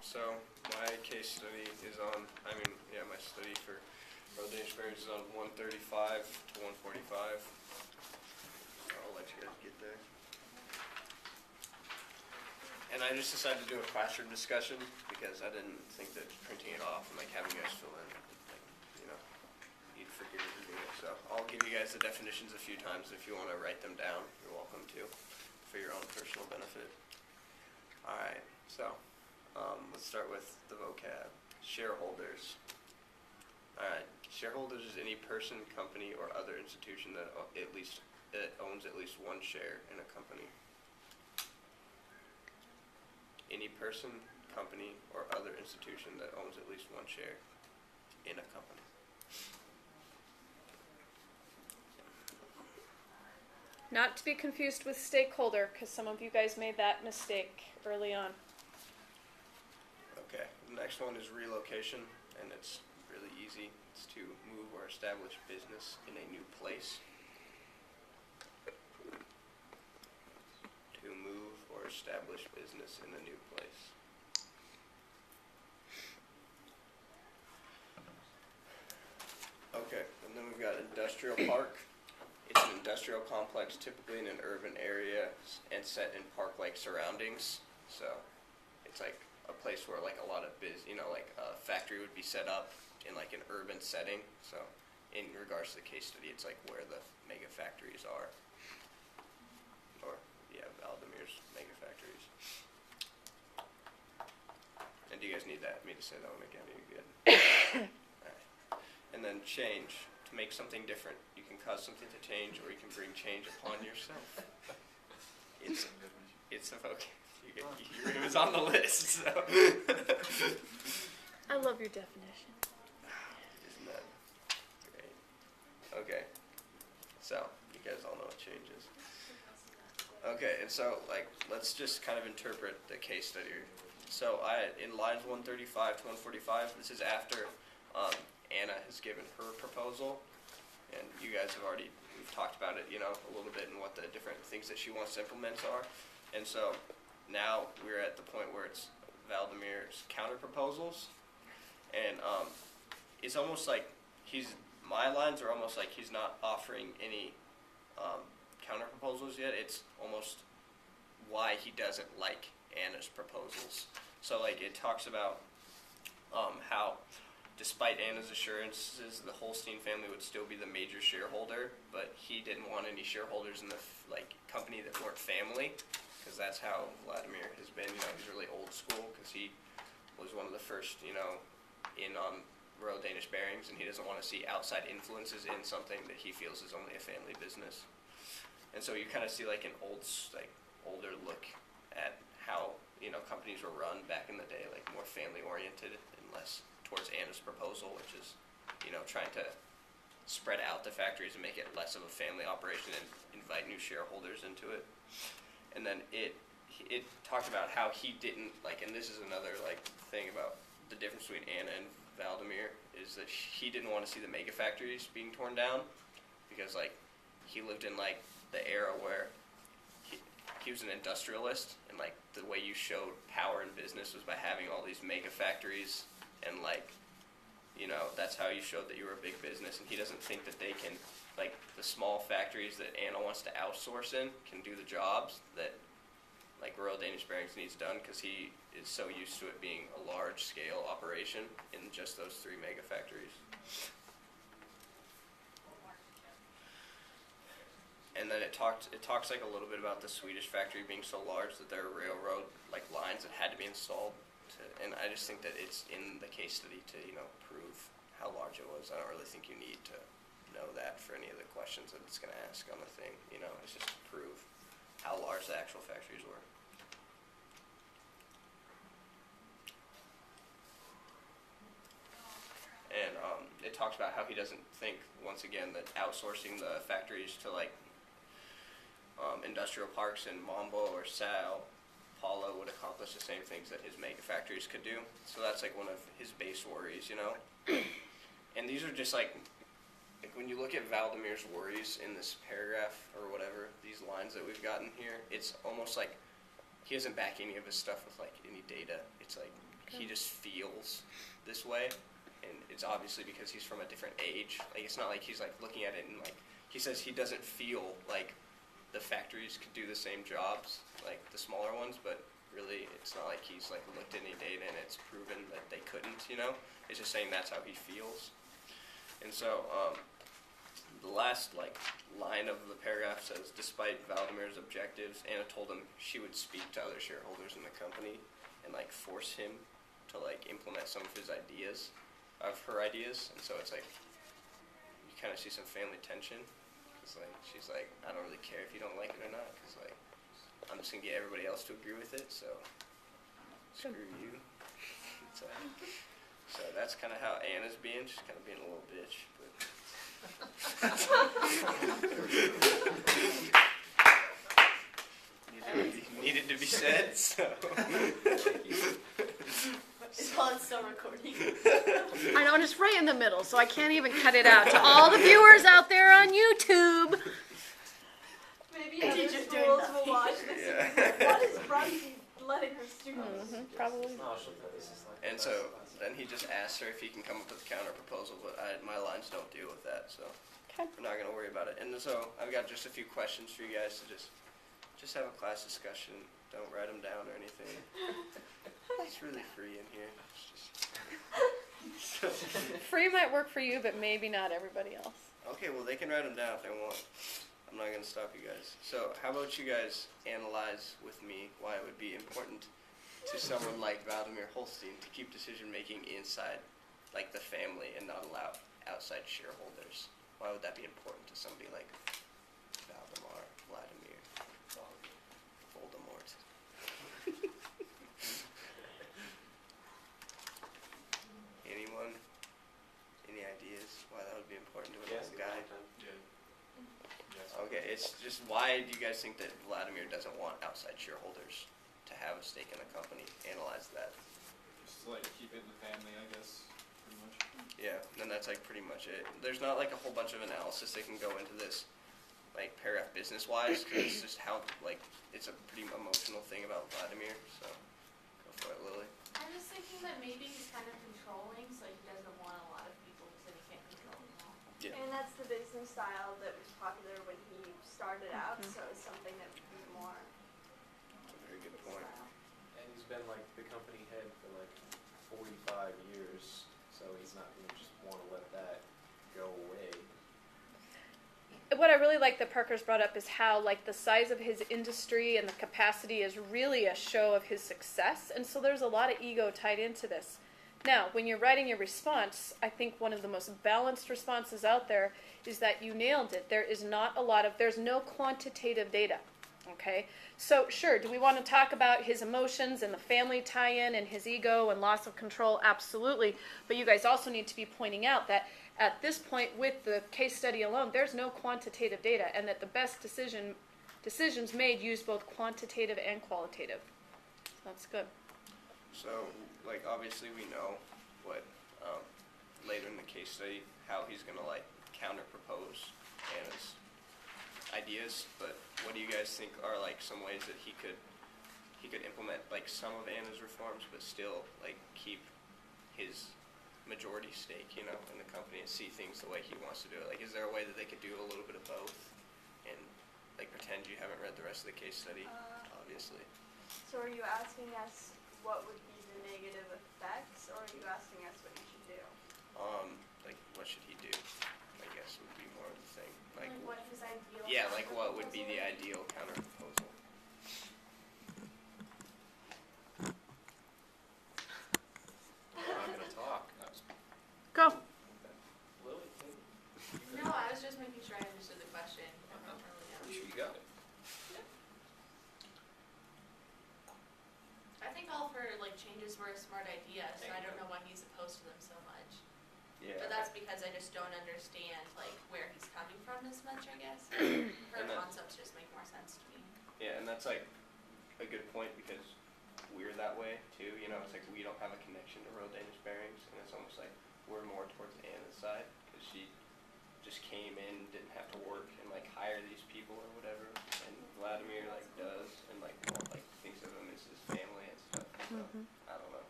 So my case study is on, my study for road experience is on 135 to 145. I'll let you guys get there. And I just decided to do a classroom discussion because I didn't think that printing it off and like having you guys fill in, like, you'd forget to do it. So I'll give you guys the definitions a few times. If you want to write them down, you're welcome to, for your own personal benefit. All right, so let's start with the vocab. Shareholders. All right, shareholders is any person, company, or other institution that owns at least one share in a company. Any person, company, or other institution that owns at least one share in a company. Not to be confused with stakeholder, because some of you guys made that mistake early on. Okay, the next one is relocation, and it's really easy. It's to move or establish business in a new place. To move or establish business in a new place. Okay, and then we've got industrial park. It's an industrial complex, typically in an urban area and set in park-like surroundings. So it's like a place where like a lot of like a factory would be set up in like an urban setting. So in regards to the case study, it's like where the mega factories are. Or, yeah, Valdemir's mega factories. And do you guys need me to say that one again? Are you good? Alright. And then change. To make something different. You can cause something to change, or you can bring change upon yourself. It's okay. It was on the list, so. I love your definition. Isn't that great? Okay. So, you guys all know what change is. Okay, and so, let's just kind of interpret the case study. So, in lines 135 to 145, this is after Anna has given her proposal, and you guys we've talked about it, a little bit, and what the different things that she wants to implement are. And so now we're at the point where it's Valdemir's counter proposals, and it's almost like my lines are almost like he's not offering any counter proposals yet. It's almost why he doesn't like Anna's proposals. So it talks about how despite Anna's assurances, the Holstein family would still be the major shareholder, but he didn't want any shareholders in the company that weren't family, because that's how Vladimir has been. He's really old school, because he was one of the first, in on Royal Danish Bearings, and he doesn't want to see outside influences in something that he feels is only a family business. And so you kind of see an older look at how companies were run back in the day, more family oriented and less towards Anna's proposal, which is, trying to spread out the factories and make it less of a family operation and invite new shareholders into it. And then it talked about how he didn't, and this is another, thing about the difference between Anna and Valdemir, is that he didn't want to see the mega factories being torn down, because, he lived in, the era where he was an industrialist, and, the way you showed power in business was by having all these mega factories. And that's how you showed that you were a big business. And he doesn't think that they can, the small factories that Anna wants to outsource in can do the jobs that Royal Danish Bearings needs done, because he is so used to it being a large scale operation in just those 3 mega factories. And then it talks a little bit about the Swedish factory being so large that there are railroad lines that had to be installed. And I just think that it's in the case study to, prove how large it was. I don't really think you need to know that for any of the questions that it's going to ask on the thing. It's just to prove how large the actual factories were. And it talks about how he doesn't think, once again, that outsourcing the factories to industrial parks in Mombo or Sao Paulo would accomplish the same things that his mega factories could do. So that's one of his base worries, And these are just when you look at Valdemir's worries in this paragraph or whatever, these lines that we've gotten here, it's almost he doesn't back any of his stuff with any data. It's he just feels this way, and it's obviously because he's from a different age. Like, it's not like he's like looking at it and like, he says he doesn't feel like the factories could do the same jobs, like the smaller ones, but really it's not like he's like looked at any data and it's proven that they couldn't, you know? It's just saying that's how he feels. And so, the last like line of the paragraph says, despite Valdimir's objectives, Anna told him she would speak to other shareholders in the company and like force him to like implement some of his ideas, of her ideas. And so it's like, you kind of see some family tension. Cause like, she's like, I don't really care if you don't like it or not, cause like, I'm just gonna get everybody else to agree with it, so screw you. So that's kind of how Anna's being. She's kind of being a little bitch, but. needed to be said, so. It's on still recording. I know, and it's right in the middle, so I can't even cut it out. To all the viewers out there on YouTube. Maybe other schools will watch this. Yeah. What is Bronte letting her students? Probably. And so then he just asks her if he can come up with a counter proposal, but my lines don't deal with that, so Okay. we're not gonna worry about it. And so I've got just a few questions for you guys to just have a class discussion. Don't write them down or anything. It's really free in here. It's just Free might work for you, but maybe not everybody else. okay, well they can write them down if they want. I'm not gonna stop you guys. So how about you guys analyze with me why it would be important to someone like Valdemir Holstein to keep decision making inside like the family and not allow outside shareholders? Why would that be important to somebody like Vladimir Voldemort? Anyone? Any ideas why that would be important to an old guy? Okay, it's just why do you guys think that Vladimir doesn't want outside shareholders to have a stake in the company? Analyze that. Just like keep it in the family, I guess, pretty much. Yeah, and that's like pretty much it. There's not like a whole bunch of analysis that can go into this, like paragraph business wise, because it's just how like it's a pretty emotional thing about Vladimir. So go for it, Lily. I'm just thinking that maybe he's kind of controlling, so he doesn't want a lot of people because then he can't control them all. Yeah. And that's the business style that was popular when he started out, so it's something that would be more That's a very good his point. style. And he's been like the company head for like 45 years, so he's not going to just want to let that go away. What I really like that Parker's brought up is how like the size of his industry and the capacity is really a show of his success, and so there's a lot of ego tied into this. Now, when you're writing your response, I think one of the most balanced responses out there is that you nailed it. There's no quantitative data, okay? So, sure, do we want to talk about his emotions and the family tie-in and his ego and loss of control? Absolutely. But you guys also need to be pointing out that at this point with the case study alone, there's no quantitative data, and that the best decisions made use both quantitative and qualitative. That's good. So like obviously we know what later in the case study how he's gonna like counter propose Anna's ideas, but what do you guys think are like some ways that he could implement like some of Anna's reforms but still like keep his majority stake, you know, in the company and see things the way he wants to do it? Like, is there a way that they could do a little bit of both and like pretend you haven't read the rest of the case study? Obviously. So are you asking us what would be the negative effects, or are you asking us what you should do? Like what should he do? I guess would be more of the thing. Like what his ideal. Yeah, like what would be the ideal counter proposal? I'm going to talk. Go. Lily, No, I was just making sure I understood the question. I'm sure you got it. I think all for like changes were a smart idea, so I don't know why he's opposed to them so much. Yeah. But that's because I just don't understand like where he's coming from as much, I guess. Her And that- concepts just make more sense to me. Yeah, and that's like a good point because we're that way too. You know, it's like we don't have a connection to real Danish bearings, and it's almost like we're more towards Anna's side because she just came in, didn't have to work and like hire these people or whatever, and Vladimir like does and like more like thinks of him as his family and stuff. So I don't know.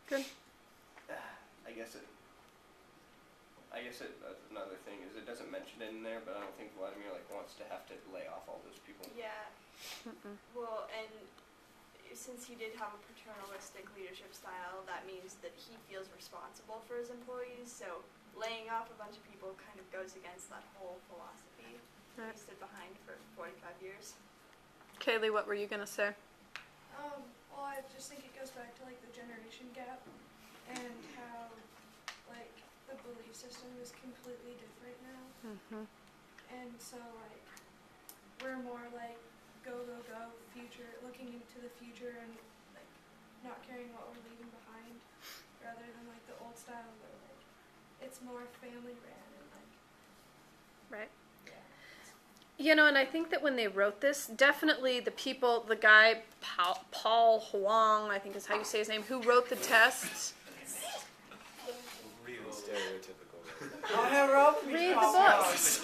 Good. I guess another thing is it doesn't mention it in there, but I don't think Vladimir like wants to have to lay off all those people. Yeah. Mm-mm. Well, and since he did have a paternalistic leadership style, that means that he feels responsible for his employees. So laying off a bunch of people kind of goes against that whole philosophy Right. he stood behind for 45 years. Kaylee, what were you gonna say? Well, I just think it goes back to like the generation gap and how like the belief system is completely different now. Mm-hmm. And so like we're more like go future, looking into the future and like not caring what we're leaving behind, rather than like the old style where like it's more family ran and like Right. yeah. You know, and I think that when they wrote this, definitely the people, the guy, Paul Huang, I think is how you say his name, who wrote the test. Really stereotypical. Read the books.